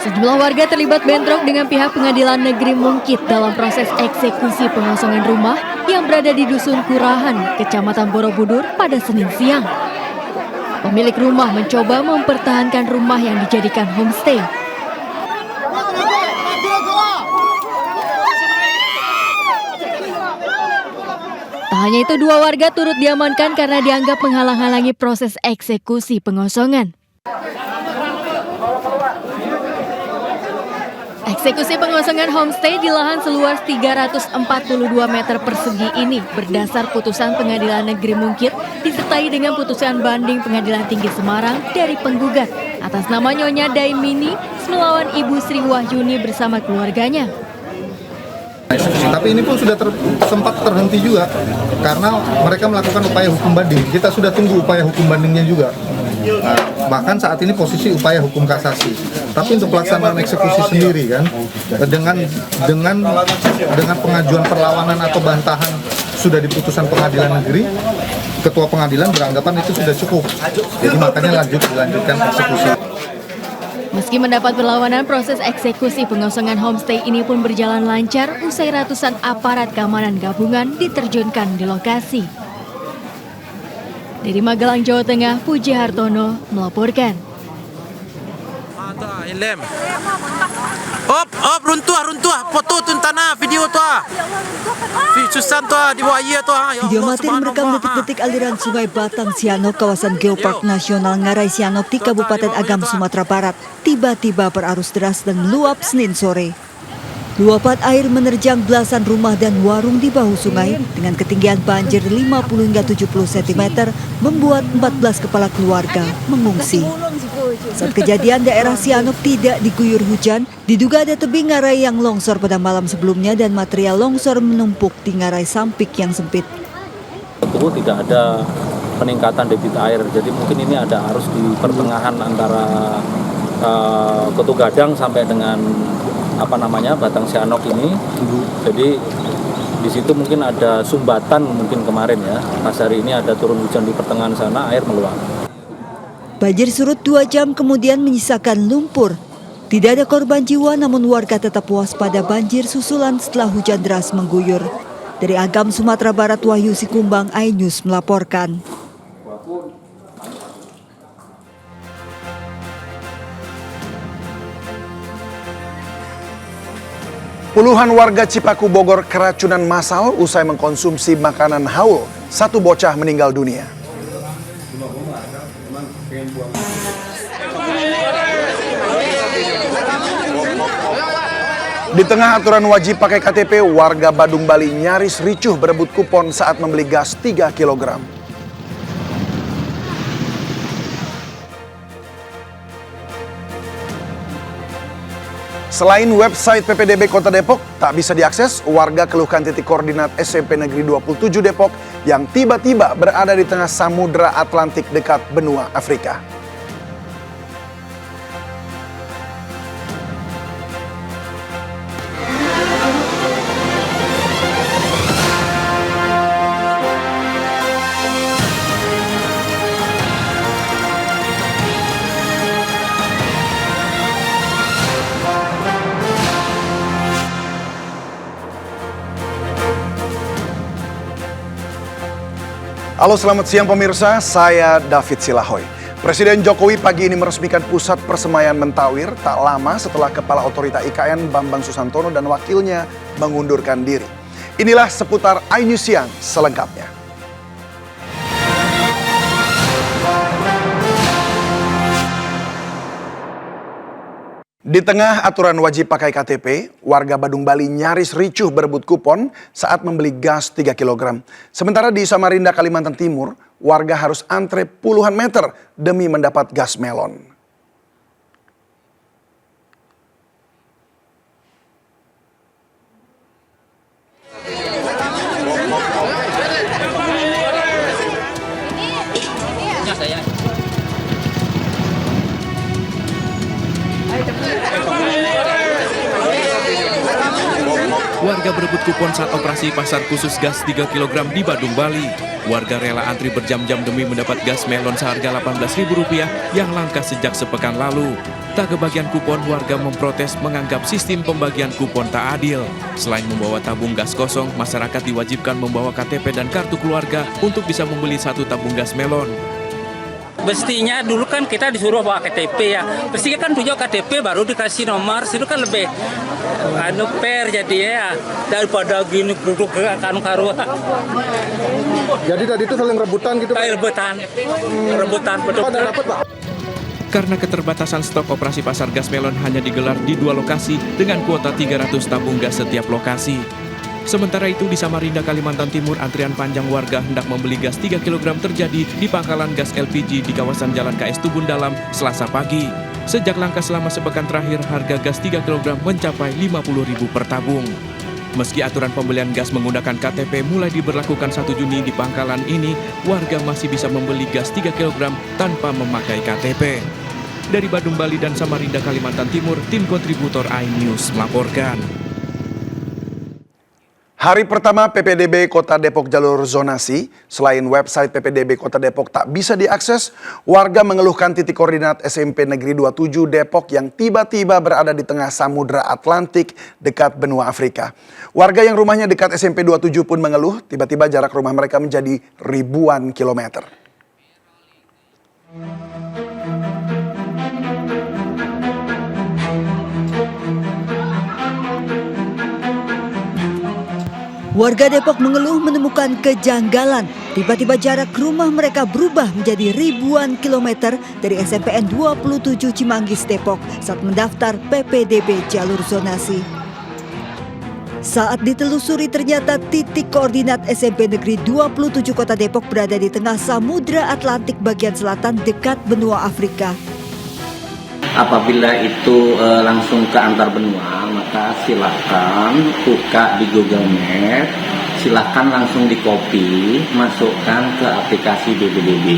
Sejumlah warga terlibat bentrok dengan pihak Pengadilan Negeri Mungkit dalam proses eksekusi pengosongan rumah yang berada di Dusun Kurahan, Kecamatan Borobudur pada Senin siang. Pemilik rumah mencoba mempertahankan rumah yang dijadikan homestay. Tak hanya itu, dua warga turut diamankan karena dianggap menghalang-halangi proses eksekusi pengosongan. Eksekusi pengosongan homestay di lahan seluas 342 meter persegi ini berdasar putusan Pengadilan Negeri Mungkit disertai dengan putusan banding Pengadilan Tinggi Semarang dari penggugat atas nama Nyonya Daimini melawan Ibu Sri Wahyuni bersama keluarganya. Tapi ini pun sudah sempat terhenti juga karena mereka melakukan upaya hukum banding. Kita sudah tunggu upaya hukum bandingnya juga. Nah, bahkan saat ini posisi upaya hukum kasasi. Tapi untuk pelaksanaan eksekusi sendiri kan, dengan pengajuan perlawanan atau bantahan sudah di putusan pengadilan negeri, ketua pengadilan beranggapan itu sudah cukup. Jadi makanya dilanjutkan eksekusi. Meski mendapat perlawanan, proses eksekusi pengosongan homestay ini pun berjalan lancar usai ratusan aparat keamanan gabungan diterjunkan di lokasi. Dari Magelang, Jawa Tengah, Puji Hartono melaporkan. Runtuh, foto tu tanah, video tu Susan tu di bawah air tu. Video amatir merekam detik-detik aliran Sungai Batang Sianok kawasan Geopark Nasional Ngarai Sianok di Kabupaten Agam, Sumatera Barat tiba-tiba berarus deras dan meluap Senin sore. Luapan air menerjang belasan rumah dan warung di bahu sungai dengan ketinggian banjir 50 hingga 70 cm membuat 14 kepala keluarga mengungsi. Saat kejadian daerah Sianok tidak diguyur hujan, diduga ada tebing ngarai yang longsor pada malam sebelumnya dan material longsor menumpuk di ngarai Sampik yang sempit. Tentu tidak ada peningkatan debit air, jadi mungkin ini ada arus di pertengahan antara Ketu Gadang sampai dengan Batang Sianok ini. Jadi di situ mungkin ada sumbatan mungkin kemarin ya. Pas hari ini ada turun hujan di pertengahan sana, air meluap. Banjir surut 2 jam kemudian menyisakan lumpur. Tidak ada korban jiwa, namun warga tetap waspada banjir susulan setelah hujan deras mengguyur. Dari Agam, Sumatera Barat, Wahyu Sikumbang, iNews melaporkan. Puluhan warga Cipaku Bogor keracunan massal usai mengkonsumsi makanan haul. 1 bocah meninggal dunia. Di tengah aturan wajib pakai KTP, warga Badung Bali nyaris ricuh berebut kupon saat membeli gas 3 kg. Selain website PPDB Kota Depok tak bisa diakses, warga keluhkan titik koordinat SMP Negeri 27 Depok yang tiba-tiba berada di tengah Samudra Atlantik dekat benua Afrika. Halo, selamat siang pemirsa, saya David Silahoy. Presiden Jokowi pagi ini meresmikan pusat persemaian Mentawir tak lama setelah Kepala Otorita IKN Bambang Susantono dan wakilnya mengundurkan diri. Inilah seputar iNews Siang selengkapnya. Di tengah aturan wajib pakai KTP, warga Badung Bali nyaris ricuh berebut kupon saat membeli gas 3 kg. Sementara di Samarinda, Kalimantan Timur, warga harus antre puluhan meter demi mendapat gas melon. warga berebut kupon saat operasi pasar khusus gas 3 kg di Badung, Bali. Warga rela antri berjam-jam demi mendapat gas melon seharga Rp18.000 yang langka sejak sepekan lalu. Tak kebagian kupon, warga memprotes menganggap sistem pembagian kupon tak adil. Selain membawa tabung gas kosong, masyarakat diwajibkan membawa KTP dan kartu keluarga untuk bisa membeli 1 tabung gas melon. Mestinya dulu kan kita disuruh bawa KTP ya. Mestinya kan tunjuk KTP baru dikasih nomor. Itu kan lebih fair jadi ya daripada gini duduk ke karuan. Jadi tadi itu saling rebutan gitu, Pak? Rebutan betul. Karena keterbatasan stok, operasi pasar gas melon hanya digelar di 2 lokasi dengan kuota 300 tabung gas setiap lokasi. Sementara itu di Samarinda, Kalimantan Timur, antrian panjang warga hendak membeli gas 3 kg terjadi di pangkalan gas LPG di kawasan Jalan KS Tubun Dalam, Selasa pagi. Sejak langka selama sepekan terakhir, harga gas 3 kg mencapai Rp50.000 per tabung. Meski aturan pembelian gas menggunakan KTP mulai diberlakukan 1 Juni di pangkalan ini, warga masih bisa membeli gas 3 kg tanpa memakai KTP. Dari Badung, Bali dan Samarinda, Kalimantan Timur, tim kontributor iNews melaporkan. Hari pertama PPDB Kota Depok jalur zonasi, selain website PPDB Kota Depok tak bisa diakses, warga mengeluhkan titik koordinat SMP Negeri 27 Depok yang tiba-tiba berada di tengah Samudra Atlantik dekat benua Afrika. Warga yang rumahnya dekat SMP 27 pun mengeluh, tiba-tiba jarak rumah mereka menjadi ribuan kilometer. Warga Depok mengeluh menemukan kejanggalan. Tiba-tiba jarak rumah mereka berubah menjadi ribuan kilometer dari SMPN 27 Cimanggis Depok saat mendaftar PPDB jalur zonasi. Saat ditelusuri ternyata titik koordinat SMP Negeri 27 Kota Depok berada di tengah Samudra Atlantik bagian selatan dekat benua Afrika. Apabila itu langsung ke antar benua, maka silakan buka di Google Maps, silakan langsung di copy, masukkan ke aplikasi PPDB.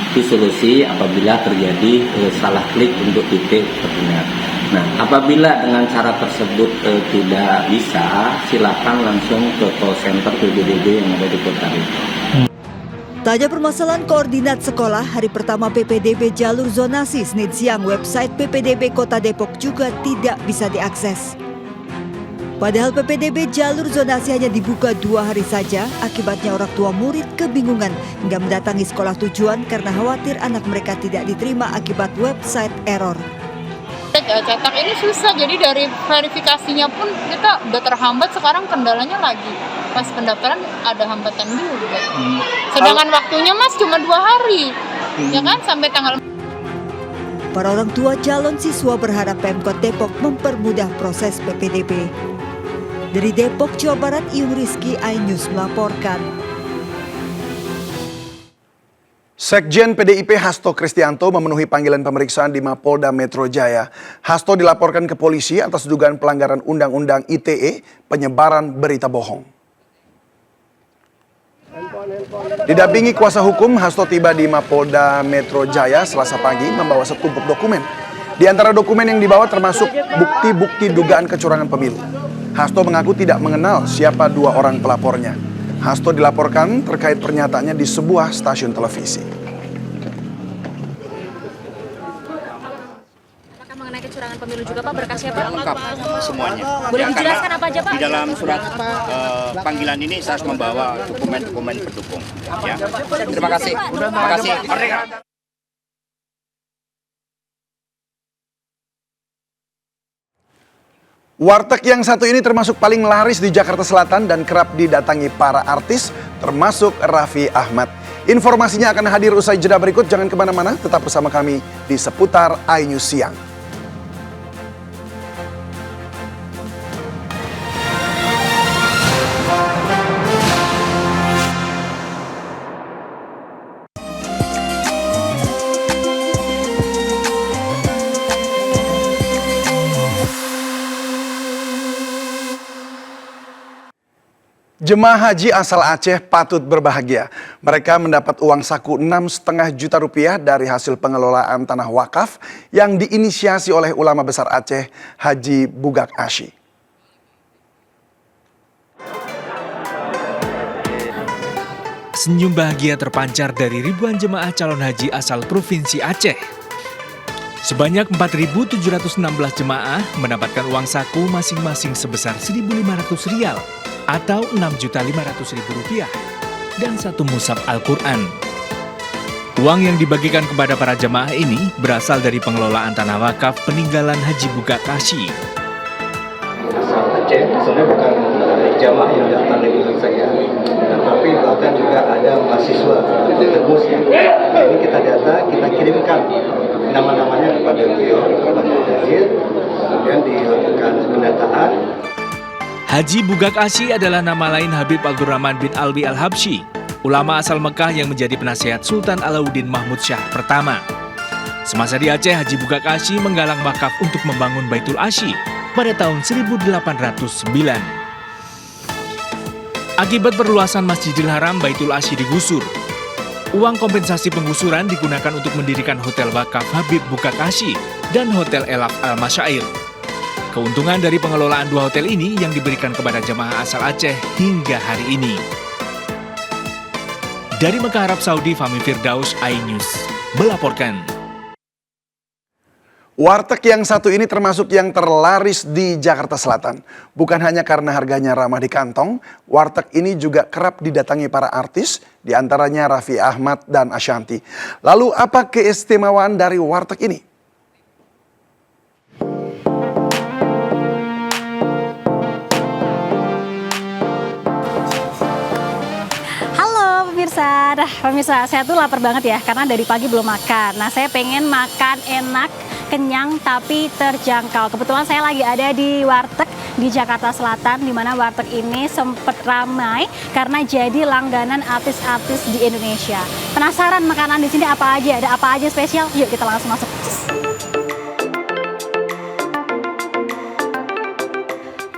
Itu solusi apabila terjadi salah klik untuk titik koordinat. Nah, apabila dengan cara tersebut tidak bisa, silakan langsung ke call center PPDB yang ada di Kota Depok. Tak hanya permasalahan koordinat sekolah, hari pertama PPDB jalur zonasi Senin siang website PPDB Kota Depok juga tidak bisa diakses. Padahal PPDB jalur zonasi hanya dibuka 2 hari saja, akibatnya orang tua murid kebingungan hingga mendatangi sekolah tujuan karena khawatir anak mereka tidak diterima akibat website error. Cetak ini susah, jadi dari verifikasinya pun kita udah terhambat, sekarang kendalanya lagi. Pas pendaftaran ada hambatan juga. Sedangkan waktunya Mas cuma 2 hari, ya kan sampai tanggal. Para orang tua calon siswa berharap Pemkot Depok mempermudah proses PPDB. Dari Depok, Jawa Barat, Iyung Rizky, iNews melaporkan. Sekjen PDIP Hasto Kristianto memenuhi panggilan pemeriksaan di Mapolda Metro Jaya. Hasto dilaporkan ke polisi atas dugaan pelanggaran Undang-Undang ITE, penyebaran berita bohong. Didampingi kuasa hukum, Hasto tiba di Mapolda Metro Jaya Selasa pagi membawa setumpuk dokumen. Di antara dokumen yang dibawa termasuk bukti-bukti dugaan kecurangan pemilu. Hasto mengaku tidak mengenal siapa 2 orang pelapornya. Hasto dilaporkan terkait pernyataannya di sebuah stasiun televisi. Apakah mengenai kecurangan pemilu juga Pak, berkasnya Pak? Lengkap semuanya. Boleh dijelaskan apa aja Pak? Di dalam surat panggilan ini saya harus membawa dokumen-dokumen pendukung. Ya. Terima kasih. Terima kasih. Warteg yang satu ini termasuk paling laris di Jakarta Selatan dan kerap didatangi para artis, termasuk Raffi Ahmad. Informasinya akan hadir usai jeda berikut, jangan kemana-mana, tetap bersama kami di Seputar iNews Siang. Jemaah haji asal Aceh patut berbahagia. Mereka mendapat uang saku 6,5 juta rupiah dari hasil pengelolaan tanah wakaf yang diinisiasi oleh ulama besar Aceh, Haji Bugak Asy. senyum bahagia terpancar dari ribuan jemaah calon haji asal Provinsi Aceh. Sebanyak 4.716 jemaah mendapatkan uang saku masing-masing sebesar Rp1.500 atau Rp6.500.000 dan satu mushaf Al-Quran. Uang yang dibagikan kepada para jemaah ini berasal dari pengelolaan tanah wakaf peninggalan Haji Bugak Kashi. Asal Aceh, sebenarnya bukan jamaah yang datang dari saya, tetapi bahkan juga ada mahasiswa termus ya. Ini kita data, kita kirimkan nama-namanya kepada beliau, kepada Nazir, kemudian dilakukan pendataan. Haji Bugak Kashi adalah nama lain Habib Abdurrahman bin Alwi Al-Habsyi, ulama asal Mekah yang menjadi penasihat Sultan Alauddin Mahmud Shah pertama. Semasa di Aceh, Haji Bugak Kashi menggalang wakaf untuk membangun Baitul Asyi pada tahun 1809. Akibat perluasan Masjidil Haram, Baitul Asyi digusur. Uang kompensasi penggusuran digunakan untuk mendirikan Hotel Wakaf Habib Bugak Kashi dan Hotel Elaf Al-Masyair. Keuntungan dari pengelolaan dua hotel ini yang diberikan kepada jemaah asal Aceh hingga hari ini. Dari Mekah, Arab Saudi, Fahmi Firdaus, iNews melaporkan. Warteg yang satu ini termasuk yang terlaris di Jakarta Selatan. Bukan hanya karena harganya ramah di kantong, warteg ini juga kerap didatangi para artis, diantaranya Raffi Ahmad dan Ashanty. Lalu apa keistimewaan dari warteg ini? Pemirsa, saya tuh lapar banget ya, karena dari pagi belum makan. Nah, saya pengen makan enak, kenyang, tapi terjangkau. Kebetulan saya lagi ada di warteg di Jakarta Selatan, di mana warteg ini sempat ramai karena jadi langganan artis-artis di Indonesia. Penasaran makanan di sini apa aja? Ada apa aja spesial? Yuk kita langsung masuk.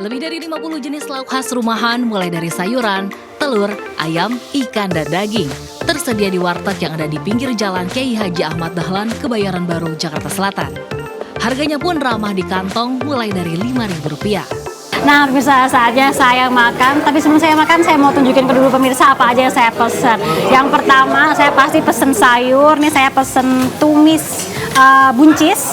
Lebih dari 50 jenis lauk khas rumahan mulai dari sayuran, telur, ayam, ikan, dan daging tersedia di warteg yang ada di pinggir jalan Kiai Haji Ahmad Dahlan, Kebayoran Baru, Jakarta Selatan. Harganya pun ramah di kantong mulai dari Rp5.000. Nah, pemirsa, saatnya saya makan. Tapi sebelum saya makan, saya mau tunjukin ke dulu pemirsa apa aja yang saya pesen. Yang pertama, saya pasti pesen sayur. Nih saya pesen tumis buncis.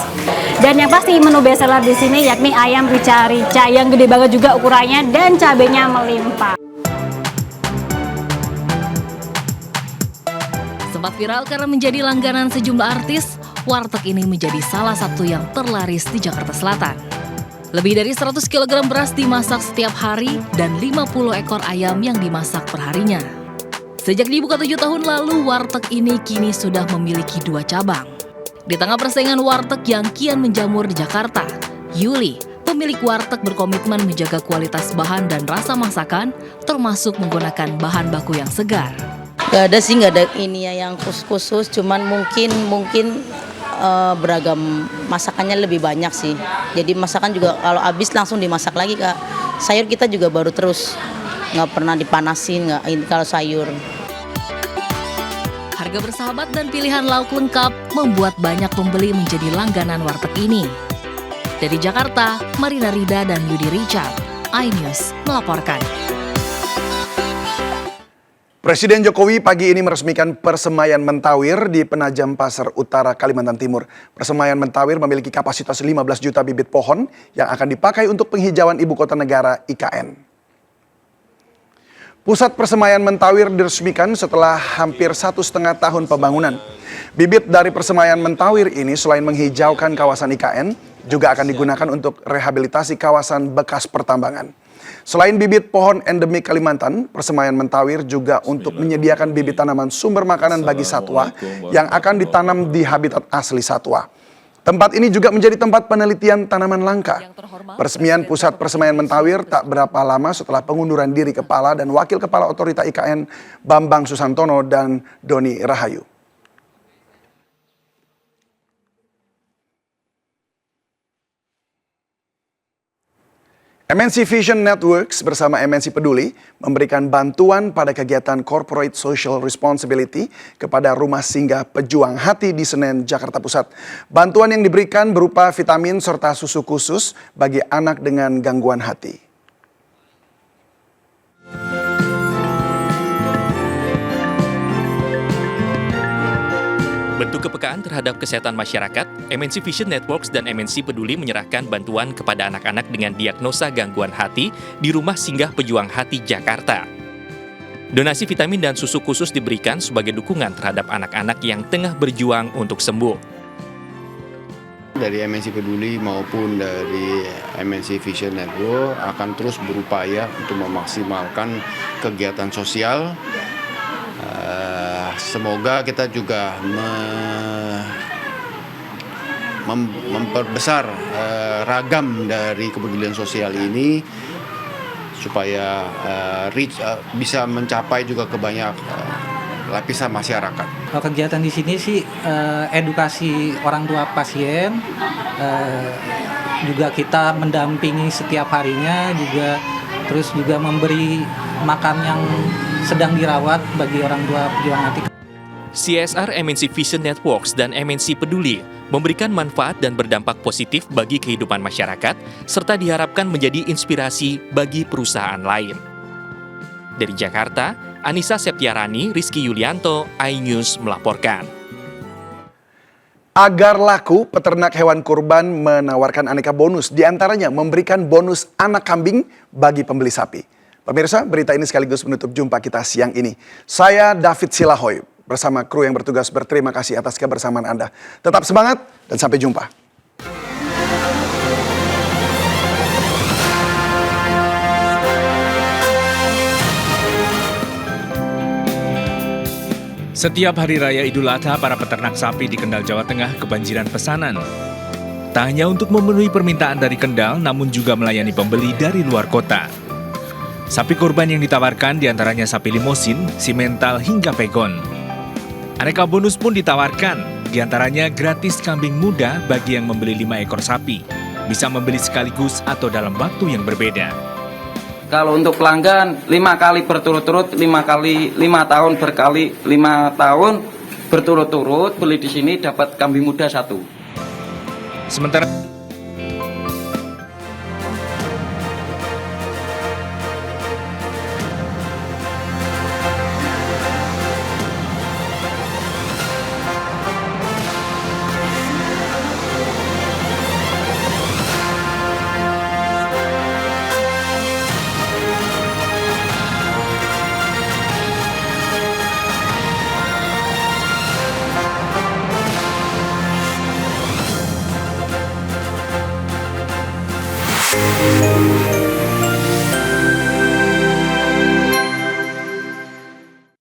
Dan yang pasti menu bestseller di sini yakni ayam rica-rica yang gede banget juga ukurannya dan cabenya melimpah. Sempat viral karena menjadi langganan sejumlah artis, warteg ini menjadi salah satu yang terlaris di Jakarta Selatan. Lebih dari 100 kg beras dimasak setiap hari dan 50 ekor ayam yang dimasak perharinya. Sejak dibuka 7 tahun lalu, warteg ini kini sudah memiliki 2 cabang. Di tengah persaingan warteg yang kian menjamur di Jakarta, Yuli, pemilik warteg berkomitmen menjaga kualitas bahan dan rasa masakan, termasuk menggunakan bahan baku yang segar. Gak ada sih, gak ada ini ya yang khusus, cuman mungkin beragam masakannya lebih banyak sih. Jadi masakan juga kalau habis langsung dimasak lagi Kak. Sayur kita juga baru terus, nggak pernah dipanasin nggak kalau sayur. Harga bersahabat dan pilihan lauk lengkap membuat banyak pembeli menjadi langganan warteg ini. Dari Jakarta, Marina Rida dan Yudi Richard, iNews melaporkan. Presiden Jokowi pagi ini meresmikan Persemaian Mentawir di Penajam Pasar Utara, Kalimantan Timur. Persemaian Mentawir memiliki kapasitas 15 juta bibit pohon yang akan dipakai untuk penghijauan ibu kota negara IKN. Pusat Persemaian Mentawir diresmikan setelah hampir 1,5 tahun pembangunan. Bibit dari Persemaian Mentawir ini selain menghijaukan kawasan IKN, juga akan digunakan untuk rehabilitasi kawasan bekas pertambangan. Selain bibit pohon endemik Kalimantan, Persemaian Mentawir juga untuk menyediakan bibit tanaman sumber makanan bagi satwa yang akan ditanam di habitat asli satwa. Tempat ini juga menjadi tempat penelitian tanaman langka. Peresmian Pusat Persemaian Mentawir tak berapa lama setelah pengunduran diri Kepala dan Wakil Kepala Otorita IKN Bambang Susantono dan Doni Rahayu. MNC Vision Networks bersama MNC Peduli memberikan bantuan pada kegiatan Corporate Social Responsibility kepada Rumah Singgah Pejuang Hati di Senen, Jakarta Pusat. Bantuan yang diberikan berupa vitamin serta susu khusus bagi anak dengan gangguan hati. Bentuk kepekaan terhadap kesehatan masyarakat, MNC Vision Networks dan MNC Peduli menyerahkan bantuan kepada anak-anak dengan diagnosa gangguan hati di Rumah Singgah Pejuang Hati Jakarta. Donasi vitamin dan susu khusus diberikan sebagai dukungan terhadap anak-anak yang tengah berjuang untuk sembuh. Dari MNC Peduli maupun dari MNC Vision Network akan terus berupaya untuk memaksimalkan kegiatan sosial. Semoga kita juga memperbesar ragam dari kepedulian sosial ini supaya bisa mencapai juga ke banyak lapisan masyarakat. Kegiatan di sini sih edukasi orang tua pasien, juga kita mendampingi setiap harinya, terus juga memberi makan yang sedang dirawat bagi orang tua pejuang hati. CSR MNC Vision Networks dan MNC Peduli memberikan manfaat dan berdampak positif bagi kehidupan masyarakat, serta diharapkan menjadi inspirasi bagi perusahaan lain. Dari Jakarta, Anissa Septiarani, Rizky Yulianto, iNews melaporkan. Agar laku, peternak hewan kurban menawarkan aneka bonus, diantaranya memberikan bonus anak kambing bagi pembeli sapi. Pemirsa, berita ini sekaligus menutup jumpa kita siang ini. Saya David Silahoy, bersama kru yang bertugas berterima kasih atas kebersamaan Anda. Tetap semangat dan sampai jumpa. Setiap hari raya Idul Adha, para peternak sapi di Kendal, Jawa Tengah kebanjiran pesanan. Tak hanya untuk memenuhi permintaan dari Kendal, namun juga melayani pembeli dari luar kota. Sapi kurban yang ditawarkan diantaranya sapi limosin, simental, hingga pegon. Aneka bonus pun ditawarkan, diantaranya gratis kambing muda bagi yang membeli 5 ekor sapi. Bisa membeli sekaligus atau dalam waktu yang berbeda. Kalau untuk pelanggan 5 kali berturut-turut, 5 tahun berkali 5 tahun berturut-turut beli di sini dapat kambing muda 1. Sementara